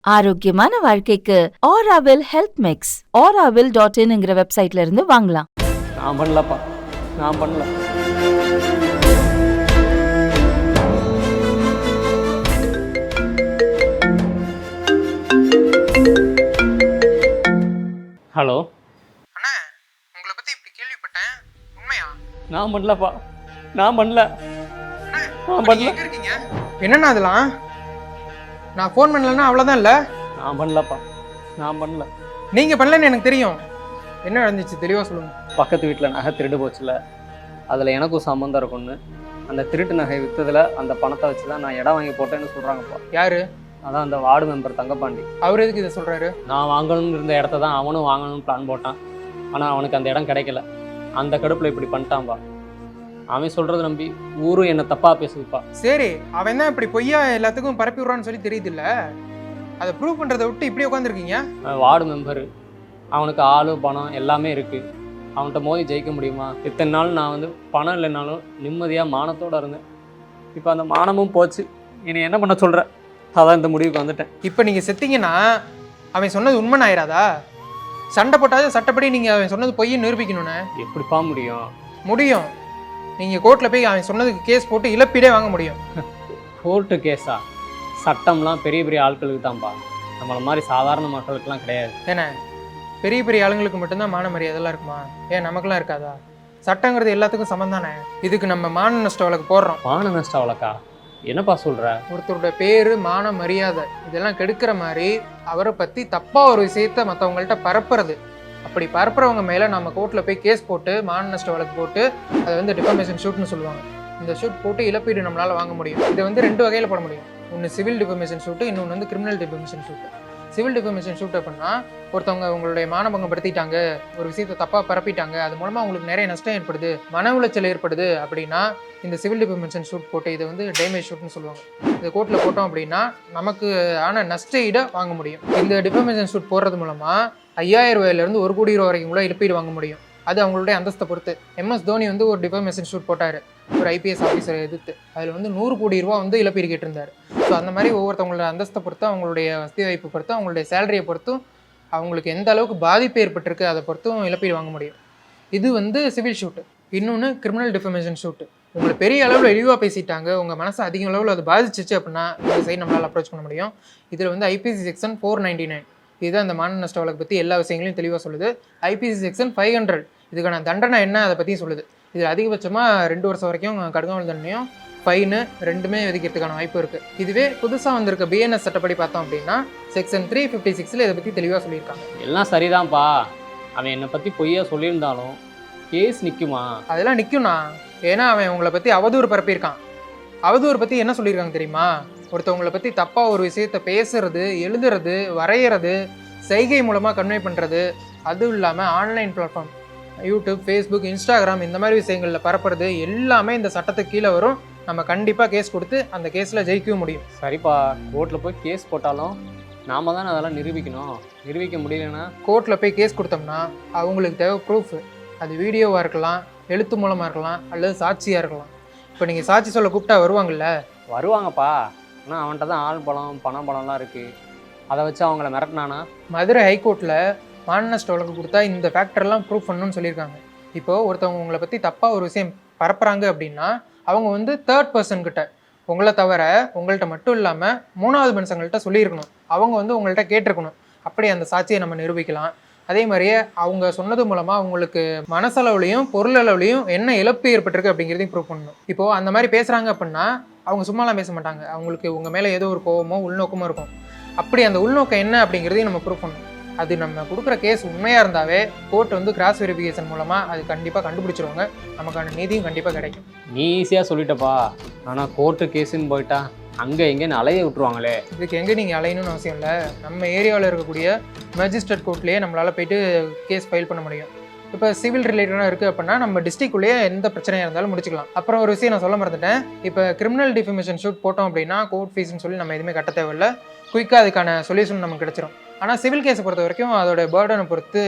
ஆரோக்கியமான வாழ்க்கைக்கு Aaravil health mix auravil.in வெப்சைட்ல இருந்து வாங்கலாம். நான் பண்ணலப்பா, நான் பண்ணல. ஹலோ அண்ணா, உங்களை பத்தி இப்படி கேள்விப்பட்டேன், உண்மையா? நான் பண்ணலப்பா, நான் பண்ணல. அண்ணா, நான் அப்ப நீங்க பண்ணல. எங்க இருக்கீங்க? என்னண்ணா அதெல்லாம்? நான் ஃபோன் பண்ணலன்னா அவ்வளோதான் இல்லை? நான் பண்ணலப்பா, நான் பண்ணல. நீங்க பண்ணலன்னு எனக்கு தெரியும். என்ன நடந்துச்சு தெளிவா சொல்லுங்க. பக்கத்து வீட்டில் நகை திருடு போச்சுல, அதில் எனக்கும் சம்மந்தம் இருக்குன்னு அந்த திருட்டு நகை விற்றதில் அந்த பணத்தை வச்சு தான் நான் இடம் வாங்கி போட்டேன்னு சொல்கிறாங்கப்பா. யாரு? அதான் அந்த வார்டு மெம்பர் தங்கப்பாண்டி. அவர் எதுக்கு இதை சொல்றாரு? நான் வாங்கணும்னு இருந்த இடத்த தான் அவனும் வாங்கணும்னு பிளான் போட்டான். ஆனால் அவனுக்கு அந்த இடம் கிடைக்கல. அந்த கடுப்பில் இப்படி பண்ணிட்டான்பா. அவன் சொல்கிறத நம்பி ஊரும் என்னை தப்பாக பேசுதுப்பா. சரி, அவன் தான் இப்படி பொய்யா எல்லாத்துக்கும் பரப்பி விடுறான்னு சொல்லி தெரியுது இல்ல? அதை ப்ரூவ் பண்றதை விட்டு இப்படி உட்காந்துருக்கீங்க. வார்டு மெம்பரு, அவனுக்கு ஆளு பணம் எல்லாமே இருக்குது. அவன்கிட்ட மோதி ஜெயிக்க முடியுமா? இத்தனை நாள் நான் வந்து பணம் இல்லைனாலும் நிம்மதியாக மானத்தோடு இருந்தேன். இப்போ அந்த மானமும் போச்சு. இனி என்ன பண்ண சொல்கிற? அதான் இந்த முடிவுக்கு வந்துட்டேன். இப்போ நீங்க செத்தீங்கன்னா அவன் சொன்னது உண்மைன்னு ஆயிராதா? சண்டை போட்டாலும் சட்டப்படி நீங்க அவன் சொன்னது பொய்ன்னு நிரூபிக்கணும்னு. எப்படிப்பா முடியும்? முடியும். நீங்க கோர்ட்ல போய் அவன் சொன்னதுக்கு கேஸ் போட்டு இழப்பீடே வாங்க முடியும். கோர்ட்டு கேஸா? சட்டம்லாம் பெரிய பெரிய ஆட்களுக்கு தான்ப்பா, நம்மளை மாதிரி சாதாரண மக்களுக்கெல்லாம் கிடையாது. ஏன்னா பெரிய பெரிய ஆளுங்களுக்கு மட்டும்தான் மான மரியாதைலாம் இருக்குமா? ஏன் நமக்குலாம் இருக்காதா? சட்டங்கிறது எல்லாத்துக்கும் சமம் தானே. இதுக்கு நம்ம மான நஷ்ட வழக்கு போடுறோம். மான நஷ்ட வழக்கா? என்னப்பா சொல்கிற? ஒருத்தருடைய பேரு, மான மரியாதை இதெல்லாம் கெடுக்கிற மாதிரி அவரை பற்றி தப்பாக ஒரு விஷயத்த மற்றவங்கள்ட்ட பரப்புறது. அப்படி பரப்புறவங்க மேலே நம்ம கோர்ட்டில் போய் கேஸ் போட்டு மான நஷ்ட வழக்கு போட்டு அதை வந்து டிஃபமேஷன் ஷூட்னு சொல்லுவாங்க. இந்த ஷூட் போட்டு இழப்பீடு நம்மளால் வாங்க முடியும். இதை வந்து 2 வகையில் போட முடியும். ஒன்று சிவில் டிஃபமேஷன் ஷூட்டு, இன்னொன்று வந்து criminal defamation suit. Civil defamation suit அப்படின்னா ஒருத்தவங்க உங்களுடைய மானபங்கப்படுத்திட்டாங்க, ஒரு விஷயத்தை தப்பாக பரப்பிட்டாங்க, அது மூலமாக உங்களுக்கு நிறைய நஷ்டம் ஏற்படுது, மன உளைச்சல் ஏற்படுது அப்படின்னா இந்த சிவில் டிஃபமேஷன் ஷூட் போட்டு இதை வந்து டேமேஜ் ஷூட்னு சொல்லுவாங்க. இந்த கோர்ட்டில் போட்டோம் அப்படின்னா நமக்கு ஆன நஷ்ட ஈடை வாங்க முடியும். இந்த டிஃபமேஷன் ஷூட் போடுறது மூலமாக 5000 ரூபாயிலேருந்து 1 கோடி ரூபா வரைக்கும் கூட இழப்பீடு வாங்க முடியும். அது அவங்களுடைய அந்தஸ்தை பொறுத்து. MS தோனி வந்து ஒரு டிஃபமேஷன் ஷூட் போட்டார், ஒரு IPS ஆஃபீஸரை எதிர்த்து. அதில் வந்து 100 கோடி ரூபா வந்து இழப்பீடு கேட்டிருந்தார். ஸோ அந்த மாதிரி ஒவ்வொருத்தவங்களோட அந்தஸ்தை பொறுத்து, அவங்களுடைய வசதி வாய்ப்பு பொறுத்து, அவங்களுடைய சேலரியை பொறுத்தும், அவங்களுக்கு எந்த அளவுக்கு பாதிப்பு ஏற்பட்டிருக்கு அதை பொறுத்தும் இழப்பீடு வாங்க முடியும். இது வந்து சிவில் ஷூட்டு. இன்னொன்று கிரிமினல் டிஃபமேஷன் ஷூட்டு. உங்களை பெரிய அளவில் இழிவாக பேசிட்டாங்க, உங்கள் மனசு அதிக அளவில் அது பாதிச்சிச்சு அப்படின்னா இந்த சைடு நம்மளால் அப்ரோச் பண்ண முடியும். இதில் வந்து IPC செக்ஷன் 499 இதுதான் அந்த மான நஷ்ட வழக்கு பற்றி எல்லா விஷயங்களையும் தெளிவாக சொல்லுது. IPC செக்ஷன் 500 இதுக்கான தண்டனை என்ன அதை பற்றியும் சொல்லுது. இதில் அதிகபட்சமாக 2 வருஷம் வரைக்கும் கடுங்காவல் தண்டனையும் ஃபைனு ரெண்டுமே விதிக்கிறதுக்கான வாய்ப்பு இருக்குது. இதுவே புதுசாக வந்திருக்க BNS சட்டப்படி பார்த்தோம் அப்படின்னா செக்ஷன் 356 இதை பற்றி தெளிவாக சொல்லியிருக்காங்க. எல்லாம் சரிதான்ப்பா. அவன் என்னை பற்றி பொய்யா சொல்லியிருந்தாலும் கேஸ் நிற்குமா? அதெல்லாம் நிற்கும்ண்ணா. ஏன்னா அவன் உங்களை பற்றி அவதூறு பரப்பியிருக்கான். அவதூறு பற்றி என்ன சொல்லியிருக்காங்க தெரியுமா? ஒருத்தவங்களை பற்றி தப்பாக ஒரு விஷயத்தை பேசுறது, எழுதுறது, வரைகிறது, செய்கை மூலமாக கன்வே பண்ணுறது, அதுவும் இல்லாமல் online platform YouTube, Facebook, Instagram இந்த மாதிரி விஷயங்களில் பரப்புறது எல்லாமே இந்த சட்டத்துக்கு கீழே வரும். நம்ம கண்டிப்பாக கேஸ் கொடுத்து அந்த கேஸில் ஜெயிக்கவும் முடியும். சரிப்பா, கோர்ட்டில் போய் கேஸ் போட்டாலும் நாம தானே அதெல்லாம் நிரூபிக்கணும். நிரூபிக்க முடியலன்னா கோர்ட்டில் போய் கேஸ் கொடுத்தோம்னா அவங்களுக்கு தேவை ப்ரூஃப். அது வீடியோவாக இருக்கலாம், எழுத்து மூலமாக இருக்கலாம், அல்லது சாட்சியாக இருக்கலாம். இப்போ நீங்கள் சாட்சி சொல்ல கூப்பிட்டா வருவாங்கள்ல? வருவாங்கப்பா. ஆனால் அவன்கிட்ட தான் ஆள் பலம், பண பலம்லாம் இருக்குது. அதை வச்சு அவங்கள மிரட்டினானா? மதுரை ஹைகோர்ட்டில் மான நஷ்ட வழக்கு கொடுத்தா இந்த ஃபேக்டர்லாம் ப்ரூஃப் பண்ணணும்னு சொல்லியிருக்காங்க. இப்போது ஒருத்தவங்க உங்களை பற்றி தப்பாக ஒரு விஷயம் பரப்புகிறாங்க அப்படின்னா அவங்க வந்து 3rd person கிட்ட, உங்களை தவிர உங்கள்கிட்ட மட்டும் இல்லாமல் 3வது மனுஷங்கள்கிட்ட சொல்லியிருக்கணும். அவங்க வந்து உங்கள்கிட்ட கேட்டிருக்கணும். அப்படி அந்த சாட்சியை நம்ம நிரூபிக்கலாம். அதே மாதிரியே அவங்க சொன்னது மூலமாக அவங்களுக்கு மனசளவுலையும் பொருளளவுலையும் என்ன இழப்பு ஏற்பட்டிருக்கு அப்படிங்கிறதையும் ப்ரூவ் பண்ணணும். இப்போது அந்த மாதிரி பேசுகிறாங்க அப்படின்னா அவங்க சும்மாலாம் பேச மாட்டாங்க. அவங்களுக்கு உங்கள் மேலே ஏதோ ஒரு கோவமோ உள்நோக்கமோ இருக்கும். அப்படி அந்த உள்நோக்கம் என்ன அப்படிங்கிறதையும் நம்ம ப்ரூவ் பண்ணணும். அது நம்ம கொடுக்குற கேஸ் உண்மையாக இருந்தாவே கோர்ட் வந்து கிராஸ் வெரிஃபிகேஷன் மூலமாக அது கண்டிப்பாக கண்டுபிடிச்சிருவாங்க. நமக்கான நீதியும் கண்டிப்பாக கிடைக்கும். நீ ஈஸியாக சொல்லிட்டப்பா. ஆனால் கோர்ட்டு கேஸுன்னு போயிட்டா அங்கே எங்கேன்னு அலைய விட்டுருவாங்களே. இதுக்கு எங்கே நீங்கள் அலையணும்னு அவசியம் இல்லை. நம்ம ஏரியாவில் இருக்கக்கூடிய மேஜிஸ்ட்ரேட் கோர்ட்லேயே நம்மளால் போய்ட்டு கேஸ் ஃபைல் பண்ண முடியும். இப்போ சிவில் ரிலேட்டடாக இருக்குது அப்படின்னா நம்ம டிஸ்ட்ரிக்ட்குள்ளேயே எந்த பிரச்சனையாக இருந்தாலும் முடிச்சுக்கலாம். அப்புறம் ஒரு விஷயம் நான் சொல்ல மறந்துட்டேன். இப்போ கிரிமினல் டிஃபமேஷன் ஷூட் போட்டோம் அப்படின்னா கோர்ட் ஃபீஸ்ன்னு சொல்லி நம்ம எதுவுமே கட்ட தேவையில்லை. குயிக்காக அதுக்கான சொல்யூஷன் நமக்கு கிடச்சிரும். ஆனால் சிவில் கேஸை பொறுத்த வரைக்கும் அதோட பேர்டனை பொறுத்து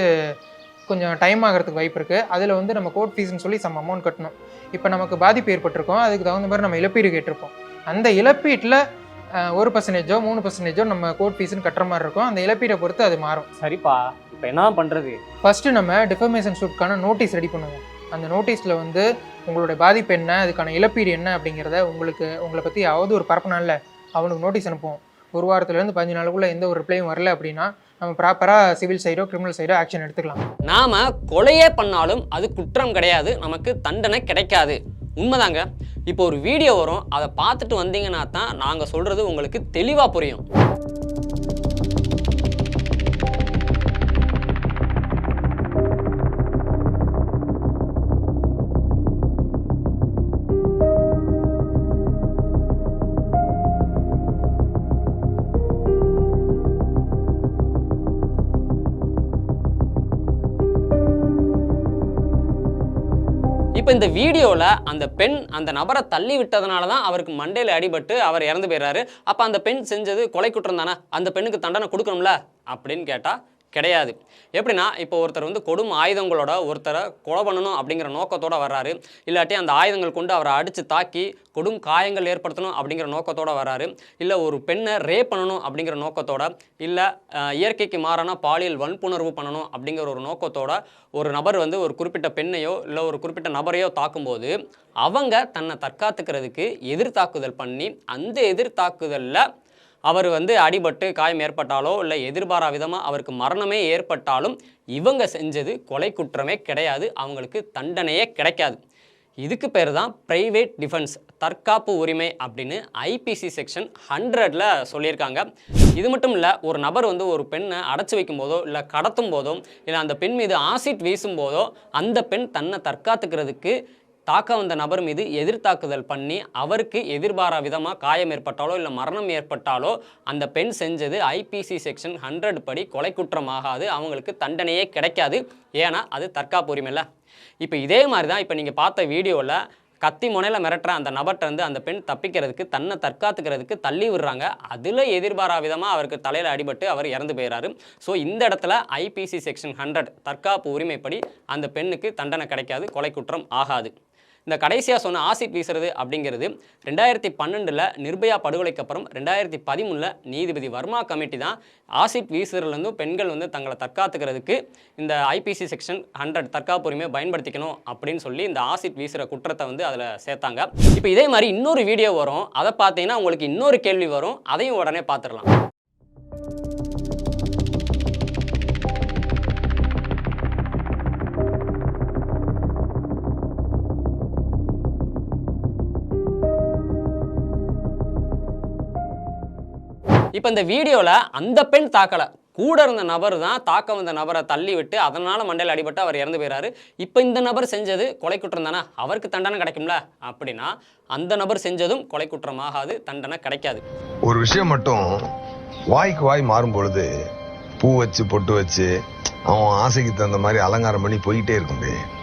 கொஞ்சம் டைம் ஆகிறதுக்கு வாய்ப்பு இருக்குது. அதில் வந்து நம்ம கோர்ட் ஃபீஸ்ன்னு சொல்லி சம் அமௌண்ட் கட்டணும். இப்போ நமக்கு பாதிப்பு ஏற்பட்டிருக்கோம், அதுக்கு தகுந்த மாதிரி நம்ம இழப்பீடு கேட்டிருப்போம். அந்த இழப்பீட்டில் 1% 3% நம்ம கோர்ட் ஃபீஸ்னு கட்டுற மாதிரி இருக்கும். அந்த இழப்பீடை பொறுத்து அது மாறும். சரிப்பா, இப்போ என்ன பண்ணுறது? ஃபஸ்ட்டு நம்ம டிஃபர்மேஷன் சூட்கான நோட்டீஸ் ரெடி பண்ணுவோம். அந்த நோட்டீஸில் வந்து உங்களுடைய பாதிப்பு என்ன, அதுக்கான இழப்பீடு என்ன அப்படிங்கிறத உங்களை பற்றி யாவது ஒரு பரப்புனால அவனுக்கு நோட்டீஸ் அனுப்புவோம். 1 வாரத்துலேருந்து 15 நாளுக்குள்ளே எந்த ஒரு ரிப்ளையும் வரல அப்படின்னா நம்ம ப்ராப்பராக சிவில் சைடோ கிரிமினல் சைடோ ஆக்ஷன் எடுத்துக்கலாம். நாம் கொலையே பண்ணாலும் அது குற்றம் கிடையாது, நமக்கு தண்டனை கிடைக்காது. உண்மைதாங்க. இப்போ ஒரு வீடியோ வரும், அதை பார்த்துட்டு வந்தீங்கன்னா தான் நாங்கள் சொல்கிறது உங்களுக்கு தெளிவாக புரியும். இப்போ இந்த வீடியோவில் அந்த பெண் அந்த நபரை தள்ளி விட்டதுனால தான் அவருக்கு மண்டையில் அடிபட்டு அவர் இறந்து போயிடுறாரு. அப்போ அந்த பெண் செஞ்சது கொலை குற்றம் தானே, அந்த பெண்ணுக்கு தண்டனை கொடுக்கணும்ல அப்படின்னு கேட்டால் கிடையாது. எப்படின்னா, இப்போ ஒருத்தர் வந்து கொடும் ஆயுதங்களோட ஒருத்தரை கொலை பண்ணணும் அப்படிங்கிற நோக்கத்தோடு வர்றாரு, இல்லாட்டி அந்த ஆயுதங்கள் கொண்டு அவரை அடித்து தாக்கி கொடும் காயங்கள் ஏற்படுத்தணும் அப்படிங்கிற நோக்கத்தோடு வர்றாரு, இல்லை ஒரு பெண்ணை ரேப் பண்ணணும் அப்படிங்கிற நோக்கத்தோட, இல்லை இயற்கைக்கு மாறான பாலியல் வன்புணர்வு பண்ணணும் அப்படிங்கிற ஒரு நோக்கத்தோட ஒரு நபர் வந்து ஒரு குறிப்பிட்ட பெண்ணையோ இல்லை ஒரு குறிப்பிட்ட நபரையோ தாக்கும்போது அவங்க தன்னை தற்காத்துக்கிறதுக்கு எதிர்த்தாக்குதல் பண்ணி அந்த எதிர்த்தாக்குதலில் அவர் வந்து அடிபட்டு காயம் ஏற்பட்டாலோ இல்லை எதிர்பாரா விதமாக அவருக்கு மரணமே ஏற்பட்டாலும் இவங்க செஞ்சது கொலை குற்றமே கிடையாது, அவங்களுக்கு தண்டனையே கிடைக்காது. இதுக்கு பேர் தான் ப்ரைவேட் டிஃபென்ஸ், தற்காப்பு உரிமை அப்படின்னு ஐபிசி செக்ஷன் 100ல் சொல்லியிருக்காங்க. இது மட்டும் இல்லை, ஒரு நபர் வந்து ஒரு பெண்ணை அடைச்சி வைக்கும் போதோ இல்லை கடத்தும் போதோ இல்லை அந்த பெண் மீது ஆசிட் வீசும் போதோ அந்த பெண் தன்னை தற்காத்துக்கிறதுக்கு தாக்க வந்த நபர் மீது எதிர்த்தாக்குதல் பண்ணி அவருக்கு எதிர்பாரா விதமாக காயம் ஏற்பட்டாலோ இல்லை மரணம் ஏற்பட்டாலோ அந்த பெண் செஞ்சது ஐபிசி செக்ஷன் 100 படி கொலை குற்றமாகாது, அவங்களுக்கு தண்டனையே கிடைக்காது. ஏன்னா அது தற்காப்பு உரிமை இல்லை. இப்போ இதே மாதிரி தான் இப்போ நீங்கள் பார்த்த வீடியோவில் கத்தி முனையில் மிரட்டுற அந்த நபர்கிட்ட இருந்து அந்த பெண் தப்பிக்கிறதுக்கு தன்னை தற்காத்துக்கிறதுக்கு தள்ளி விடுறாங்க. அதில் எதிர்பாரா விதமாக அவருக்கு தலையில் அடிபட்டு அவர் இறந்து போயிடறாரு. ஸோ இந்த இடத்துல ஐபிசி செக்ஷன் 100 தற்காப்பு உரிமைப்படி அந்த பெண்ணுக்கு தண்டனை கிடைக்காது, கொலை குற்றம் ஆகாது. இந்த கடைசியாக சொன்ன ஆசிட் வீசுறது அப்படிங்கிறது 2012 நிர்பயா படுகொலைக்கு அப்புறம் 2013 நீதிபதி வர்மா கமிட்டி தான் ஆசிட் வீசுறதுலேருந்து பெண்கள் வந்து தங்களை தற்காத்துக்கிறதுக்கு இந்த ஐபிசி செக்ஷன் 100 தற்காப்பு உரிமையை பயன்படுத்திக்கணும் அப்படின்னு சொல்லி இந்த ஆசிட் வீசுகிற குற்றத்தை வந்து அதில் சேர்த்தாங்க. இப்போ இதே மாதிரி இன்னொரு வீடியோ வரும், அதை பார்த்தீங்கன்னா உங்களுக்கு இன்னொரு கேள்வி வரும், அதையும் உடனே பார்த்துடலாம். இப்போ இந்த வீடியோவில் அந்த பெண் தாக்கலை, கூட இருந்த நபர் தான் தாக்க வந்த நபரை தள்ளி விட்டு அதனால் மண்டையில் அடிபட்டு அவர் இறந்து போயிறாரு. இப்போ இந்த நபர் செஞ்சது கொலை குற்றம் தானே, அவருக்கு தண்டனை கிடைக்கும்ல அப்படின்னா அந்த நபர் செஞ்சதும் கொலை குற்றமாகாது, தண்டனை கிடைக்காது. ஒரு விஷயம் மட்டும், வாய்க்கு வாய் மாறும் பொழுது பூ வச்சு பொட்டு வச்சு அவன் ஆசைக்கு தகுந்த மாதிரி அலங்காரம் பண்ணி போயிட்டே இருக்கும்.